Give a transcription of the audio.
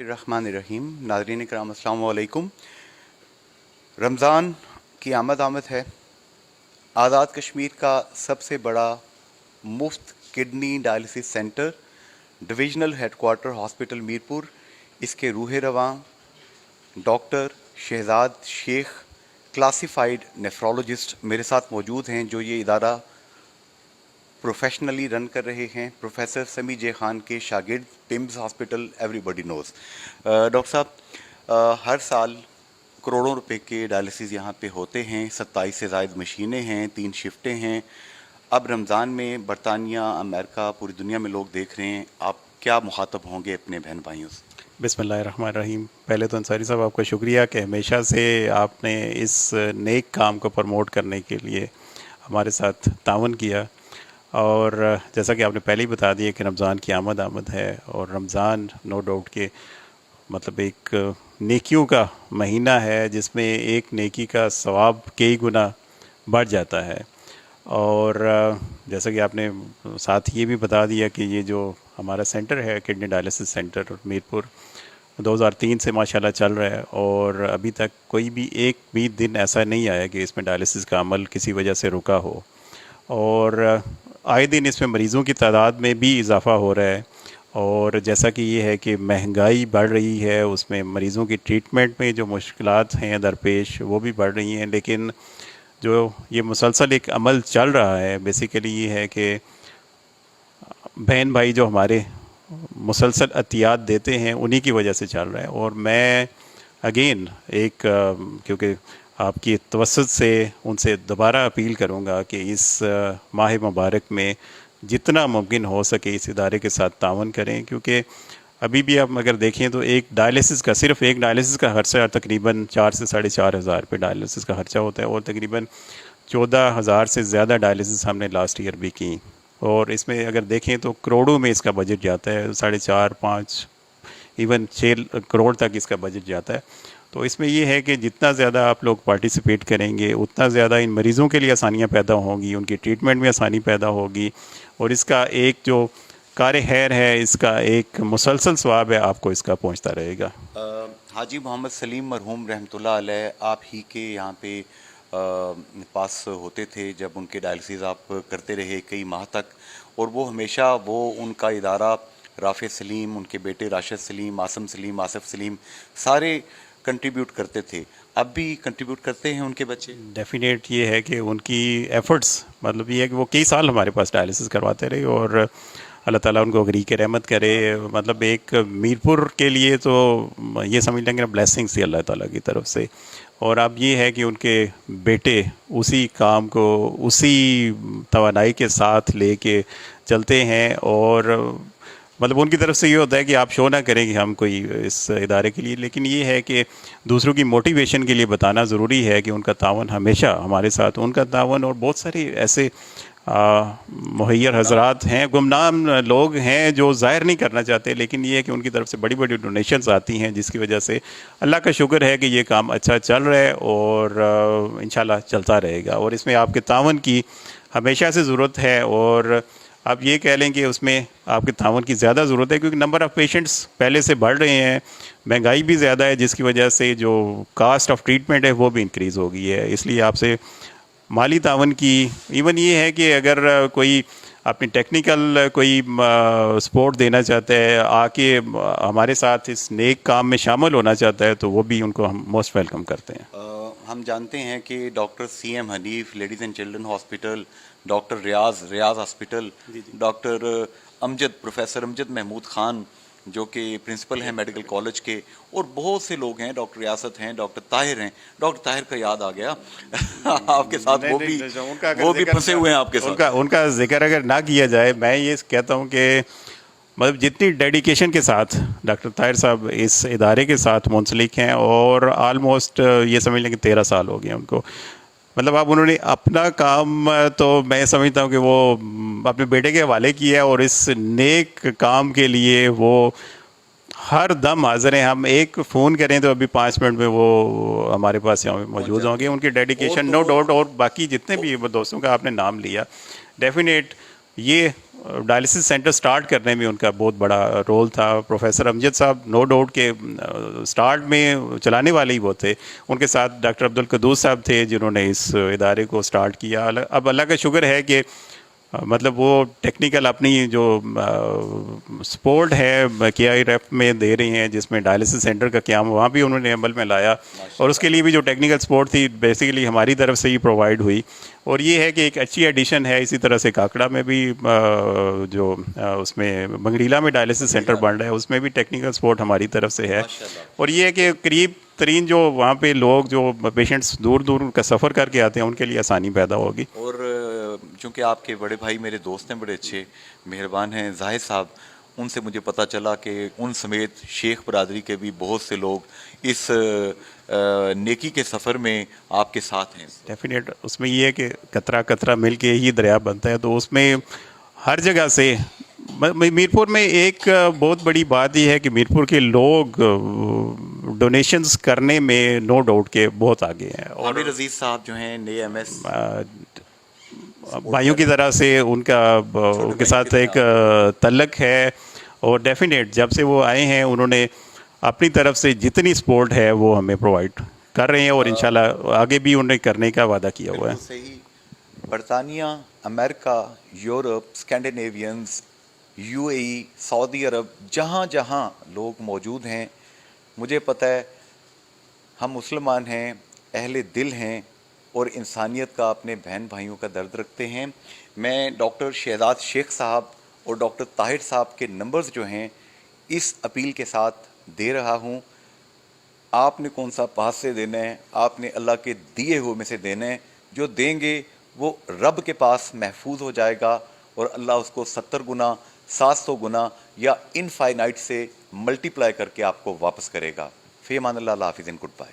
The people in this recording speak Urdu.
الرحمن الرحیم. ناظرین کرام السلام علیکم. رمضان کی آمد ہے. آزاد کشمیر کا سب سے بڑا مفت kidney dialysis centre divisional headquarter hospital Mirpur, اس کے روح رواں ڈاکٹر شہزاد شیخ کلاسیفائیڈ نیفرولوجسٹ میرے ساتھ موجود ہیں، جو یہ ادارہ پروفیشنلی رن کر رہے ہیں. پروفیسر سمیع جے خان کے شاگرد، پمز ہاسپٹل ایوری بڈی نوز. ڈاکٹر صاحب، ہر سال کروڑوں روپے کے ڈائلسس یہاں پہ ہوتے ہیں. 27 سے زائد مشینیں ہیں، 3 شفٹیں ہیں. اب رمضان میں برطانیہ، امریکہ، پوری دنیا میں لوگ دیکھ رہے ہیں. آپ کیا مخاطب ہوں گے اپنے بہن بھائیوں سے؟ بسم اللہ الرحمن الرحیم. پہلے تو انصاری صاحب آپ کا شکریہ کہ ہمیشہ سے آپ نے اس نیک کام کو پروموٹ کرنے کے لیے ہمارے ساتھ تعاون کیا. اور جیسا کہ آپ نے پہلے ہی بتا دیا کہ رمضان کی آمد ہے، اور رمضان نو ڈاؤٹ کہ مطلب ایک نیکیوں کا مہینہ ہے، جس میں ایک نیکی کا ثواب کئی گنا بڑھ جاتا ہے. اور جیسا کہ آپ نے ساتھ یہ بھی بتا دیا کہ یہ جو ہمارا سینٹر ہے کڈنی ڈائلسس سینٹر میرپور، 2003 سے ماشاءاللہ چل رہا ہے، اور ابھی تک کوئی بھی ایک بھی دن ایسا نہیں آیا کہ اس میں ڈائلسس کا عمل کسی وجہ سے رکا ہو. اور آئے دن اس میں مریضوں کی تعداد میں بھی اضافہ ہو رہا ہے. اور جیسا کہ یہ ہے کہ مہنگائی بڑھ رہی ہے، اس میں مریضوں کی ٹریٹمنٹ میں جو مشکلات ہیں درپیش وہ بھی بڑھ رہی ہیں. لیکن جو یہ مسلسل ایک عمل چل رہا ہے، بیسیکلی یہ ہے کہ بہن بھائی جو ہمارے مسلسل عطیات دیتے ہیں انہی کی وجہ سے چل رہا ہے. اور میں اگین ایک کیونکہ آپ کی توسط سے ان سے دوبارہ اپیل کروں گا کہ اس ماہ مبارک میں جتنا ممکن ہو سکے اس ادارے کے ساتھ تعاون کریں، کیونکہ ابھی بھی آپ اگر دیکھیں تو ایک ڈائلسس کا، صرف ایک ڈائلسس کا خرچہ تقریباً 4 سے 4.5 ہزار روپے ڈائلسس کا خرچہ ہوتا ہے، اور تقریباً 14,000 سے زیادہ ڈائلسس ہم نے لاسٹ ایئر بھی کی. اور اس میں اگر دیکھیں تو کروڑوں میں اس کا بجٹ جاتا ہے، 4.5 5 ایون 6 کروڑ تک اس کا بجٹ جاتا ہے. تو اس میں یہ ہے کہ جتنا زیادہ آپ لوگ پارٹیسپیٹ کریں گے اتنا زیادہ ان مریضوں کے لیے آسانیاں پیدا ہوں گی، ان کی ٹریٹمنٹ میں آسانی پیدا ہوگی، اور اس کا ایک جو کار خیر ہے، اس کا ایک مسلسل ثواب ہے، آپ کو اس کا پہنچتا رہے گا. حاجی محمد سلیم مرحوم رحمۃ اللہ علیہ آپ ہی کے یہاں پہ پاس ہوتے تھے جب ان کے ڈائلسس آپ کرتے رہے کئی ماہ تک، اور وہ ہمیشہ ان کا ادارہ رافع سلیم، ان کے بیٹے راشد سلیم، عاصم سلیم، آصف سلیم، سارے کنٹریبیوٹ کرتے تھے. اب بھی کنٹریبیوٹ کرتے ہیں ان کے بچے؟ ڈیفینیٹ یہ ہے کہ ان کی ایفرٹس، مطلب یہ ہے کہ وہ کئی سال ہمارے پاس ڈائلسس کرواتے رہے، اور اللہ تعالیٰ ان کو غریق رحمت کرے. مطلب ایک میرپور کے لیے تو یہ سمجھ لیں گے بلیسنگس تھی اللہ تعالیٰ کی طرف سے. اور اب یہ ہے کہ ان کے بیٹے اسی کام کو اسی توانائی کے ساتھ لے کے چلتے ہیں. اور مطلب ان کی طرف سے یہ ہوتا ہے کہ آپ شو نہ کریں کہ ہم کوئی اس ادارے کے لیے، لیکن یہ ہے کہ دوسروں کی موٹیویشن کے لیے بتانا ضروری ہے کہ ان کا تعاون ہمیشہ ہمارے ساتھ، ان کا تعاون. اور بہت سارے ایسے مہیر حضرات ہیں، گمنام لوگ ہیں جو ظاہر نہیں کرنا چاہتے، لیکن یہ ہے کہ ان کی طرف سے بڑی بڑی ڈونیشنز آتی ہیں، جس کی وجہ سے اللہ کا شکر ہے کہ یہ کام اچھا چل رہا ہے، اور انشاءاللہ چلتا رہے گا. اور اس میں آپ کے تعاون کی ہمیشہ سے ضرورت ہے. اور آپ یہ کہہ لیں کہ اس میں آپ کے تعاون کی زیادہ ضرورت ہے، کیونکہ نمبر آف پیشنٹس پہلے سے بڑھ رہے ہیں، مہنگائی بھی زیادہ ہے، جس کی وجہ سے جو کاسٹ آف ٹریٹمنٹ ہے وہ بھی انکریز ہو گئی ہے. اس لیے آپ سے مالی تعاون کی، ایون یہ ہے کہ اگر کوئی اپنی ٹیکنیکل کوئی سپورٹ دینا چاہتا ہے، آ کے ہمارے ساتھ اس نیک کام میں شامل ہونا چاہتا ہے، تو وہ بھی ان کو ہم موسٹ ویلکم کرتے ہیں. ہم جانتے ہیں کہ doctor C M Hanif ladies and children hospital, doctor Riaz hospital, doctor professor Amjad Mahmood Khan جو کہ پرنسپل ہیں میڈیکل کالج کے، اور بہت سے لوگ ہیں، ڈاکٹر ریاست ہیں، ڈاکٹر طاہر ہیں. ڈاکٹر طاہر کا یاد آ گیا آپ کے ساتھ، وہ بھی پھنسے ہوئے ہیں آپ کے ساتھ. ان کا ذکر اگر نہ کیا جائے، میں یہ کہتا ہوں کہ مطلب جتنی ڈیڈیکیشن کے ساتھ ڈاکٹر طاہر صاحب اس ادارے کے ساتھ منسلک ہیں، اور آلموسٹ یہ سمجھ لیں کہ 13 سال ہو گئے ان کو. مطلب اب انہوں نے اپنا کام تو میں سمجھتا ہوں کہ وہ اپنے بیٹے کے حوالے کیا ہے، اور اس نیک کام کے لیے وہ ہر دم حاضر ہیں. ہم ایک فون کریں تو ابھی 5 منٹ میں وہ ہمارے پاس یہاں موجود ہوں گے. ان کی ڈیڈیکیشن نو ڈاؤٹ. اور باقی جتنے بھی دوستوں کا آپ نے نام لیا، ڈیفینیٹ یہ ڈائلسس سینٹر سٹارٹ کرنے میں ان کا بہت بڑا رول تھا. پروفیسر امجد صاحب نو ڈاؤٹ کے سٹارٹ میں چلانے والے ہی وہ تھے. ان کے ساتھ ڈاکٹر عبدالقدوس صاحب تھے جنہوں نے اس ادارے کو سٹارٹ کیا. اب اللہ کا شکر ہے کہ مطلب وہ ٹیکنیکل اپنی جو سپورٹ ہے کے آئی ریف میں دے رہی ہیں, جس میں ڈائلسس سینٹر کا قیام وہاں بھی انہوں نے عمل میں لایا, اور اس کے لیے بھی جو ٹیکنیکل سپورٹ تھی بیسیکلی ہماری طرف سے ہی پرووائڈ ہوئی. اور یہ ہے کہ ایک اچھی ایڈیشن ہے. اسی طرح سے کاکڑا میں بھی جو اس میں منگریلا میں ڈائلسس سینٹر بن رہا ہے, اس میں بھی ٹیکنیکل سپورٹ ہماری طرف سے ہے. اور یہ ہے کہ قریب ترین جو وہاں پہ لوگ جو پیشنٹس دور دور کا سفر کر کے آتے ہیں ان کے لیے آسانی پیدا ہوگی. اور چونکہ آپ کے بڑے بھائی میرے دوست ہیں, بڑے اچھے مہربان ہیں زاہد صاحب, ان سے مجھے پتہ چلا کہ ان سمیت شیخ برادری کے بھی بہت سے لوگ اس نیکی کے سفر میں آپ کے ساتھ ہیں. ڈیفینیٹ اس میں یہ ہے کہ قطرہ قطرہ مل کے ہی دریا بنتا ہے. تو اس میں ہر جگہ سے میرپور میں ایک بہت بڑی بات یہ ہے کہ میرپور کے لوگ ڈونیشنز کرنے میں نو ڈاؤٹ کے بہت آگے ہیں. اور عامر عزیز صاحب جو ہیں نئے ایم ایس بھائیوں کی طرح سے ان کے ساتھ ایک تعلق ہے. اور ڈیفینیٹ جب سے وہ آئے ہیں انہوں نے اپنی طرف سے جتنی سپورٹ ہے وہ ہمیں پرووائڈ کر رہے ہیں, اور انشاءاللہ آگے بھی انہوں نے کرنے کا وعدہ کیا ہوا ہے. صحیح. برطانیہ, امریکہ, یورپ, اسکینڈینیوینز, یو اے ای, سعودی عرب, جہاں جہاں لوگ موجود ہیں, مجھے پتہ ہے ہم مسلمان ہیں, اہل دل ہیں, اور انسانیت کا اپنے بہن بھائیوں کا درد رکھتے ہیں. میں ڈاکٹر شہزاد شیخ صاحب اور ڈاکٹر طاہر صاحب کے نمبرز جو ہیں اس اپیل کے ساتھ دے رہا ہوں. آپ نے کون سا پاس سے دینا ہے, آپ نے اللہ کے دیے ہوئے میں سے دینا ہے. جو دیں گے وہ رب کے پاس محفوظ ہو جائے گا, اور اللہ اس کو 70 گنا 700 گنا یا انفائنائٹ سے ملٹی پلائی کر کے آپ کو واپس کرے گا. فی امان اللہ, اللہ حافظ, گڈ بائے.